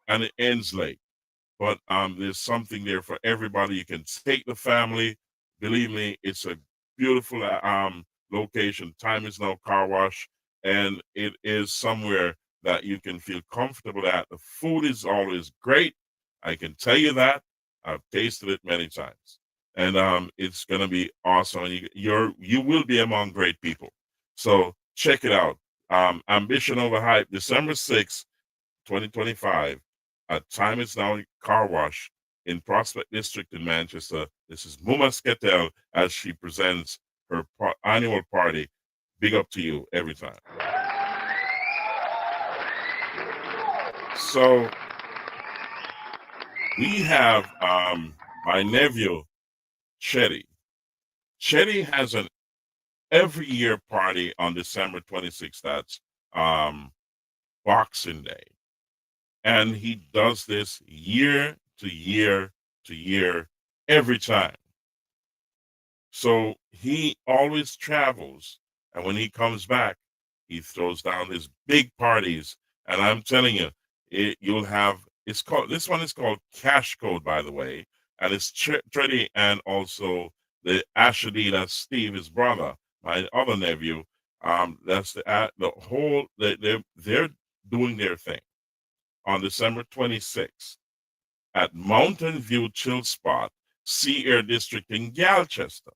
[SPEAKER 1] and it ends late. But there's something there for everybody. You can take the family. Believe me, it's a beautiful location. Time Is Now Car Wash. And it is somewhere that you can feel comfortable at. The food is always great. I can tell you that. I've tasted it many times. And it's going to be awesome. And you will be among great people. So check it out. Ambition Overhype, December 6th, 2025. At Time Is Now Car Wash in Prospect District in Manchester. This is Muma Sketel as she presents her annual party. Big up to you every time. So we have my nephew, Chetty. Chetty has an every year party on December 26th. That's Boxing Day. And he does this year to year to year every time. So he always travels. And when he comes back, he throws down his big parties. And I'm telling you, you'll have, this one is called Cash Code, by the way. And it's Treddy and also the Ashley, that's Steve, his brother, my other nephew. That's the whole, they're doing their thing on December 26th at Mountain View Chill Spot, Sea Air District in Galchester.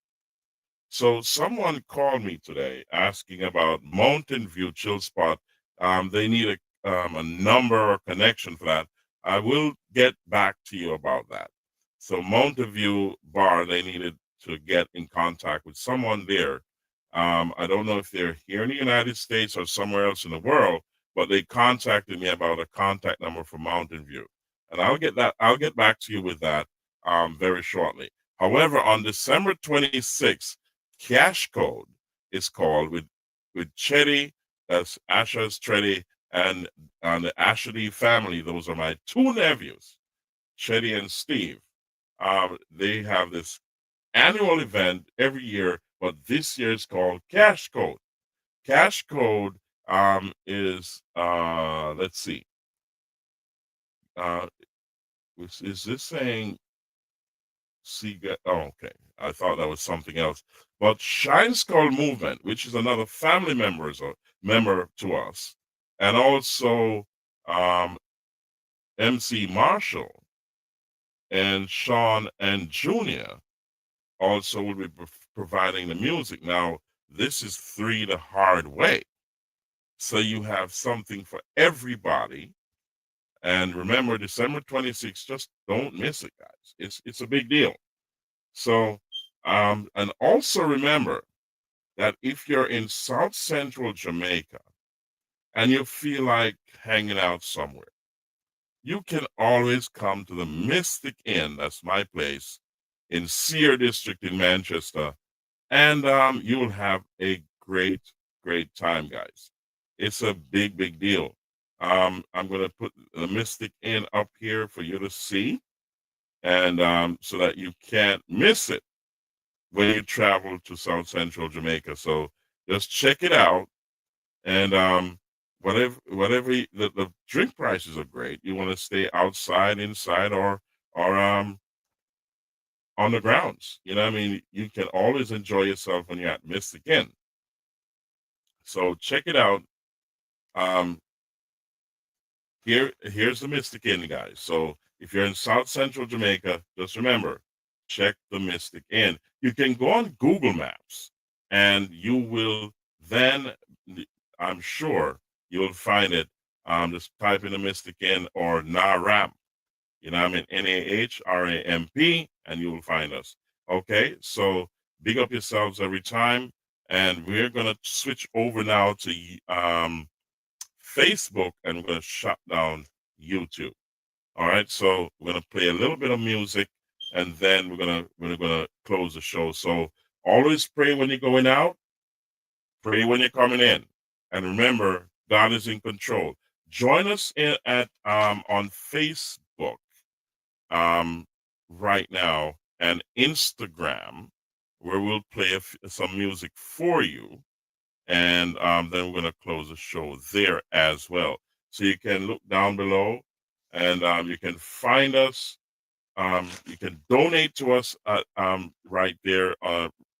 [SPEAKER 1] So someone called me today asking about Mountain View Chill Spot. They need a number or connection for that. I will get back to you about that. So Mountain View Bar, they needed to get in contact with someone there. I don't know if they're here in the United States or somewhere else in the world, but they contacted me about a contact number for Mountain View. And I'll get back to you with that very shortly. However, on December 26th, Cash Code is called with Chetty, that's Asha's Treddy, and the Ashley family. Those are my two nephews, Chetty and Steve. They have this annual event every year, but this year is called Cash Code. Cash Code is let's see. Is this saying oh, okay. I thought that was something else. But Shine Skull Movement, which is another family member to us, and also MC Marshall and Sean and Junior also will be providing the music. Now, this is 3 the hard way. So you have something for everybody. And remember, December 26th, just don't miss it, guys. It's a big deal. So, and also remember that if you're in South Central Jamaica and you feel like hanging out somewhere, you can always come to the Mystic Inn. That's my place in Sear District in Manchester. And you will have a great, great time, guys. It's a big, big deal. I'm going to put the Mystic Inn up here for you to see, and so that you can't miss it when you travel to South Central Jamaica. So just check it out, and whatever the drink prices are great. You want to stay outside, inside, or on the grounds. You know what I mean? You can always enjoy yourself when you're at Mystic Inn. So check it out. Here's the Mystic Inn, guys. So if you're in South Central Jamaica, just remember, check the Mystic Inn. You can go on Google Maps, and you will then, I'm sure, you'll find it. Just type in the Mystic Inn or RAMP. You know what I mean? NAHRAMP, and you will find us. Okay, so big up yourselves every time. And we're going to switch over now to Facebook, and we're going to shut down YouTube. All right, so we're going to play a little bit of music, and then we're gonna close the show. So always pray when you're going out, pray when you're coming in, and remember, God is in control. Join us on Facebook right now and Instagram, where we'll play some music for you. And then we're going to close the show there as well. So you can look down below, and you can find us. You can donate to us right there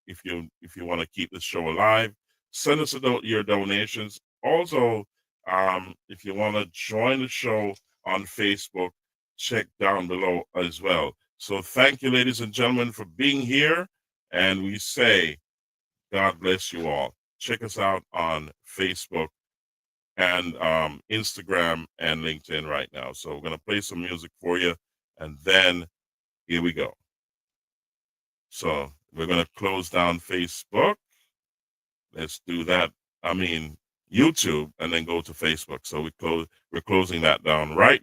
[SPEAKER 1] if you want to keep the show alive. Send us your donations. Also, if you want to join the show on Facebook, check down below as well. So thank you, ladies and gentlemen, for being here. And we say, God bless you all. Check us out on Facebook and Instagram and LinkedIn right now. So we're going to play some music for you, and then here we go. So we're going to close down Facebook. Let's do that. I mean, YouTube, and then go to Facebook. So we're closing that down right now.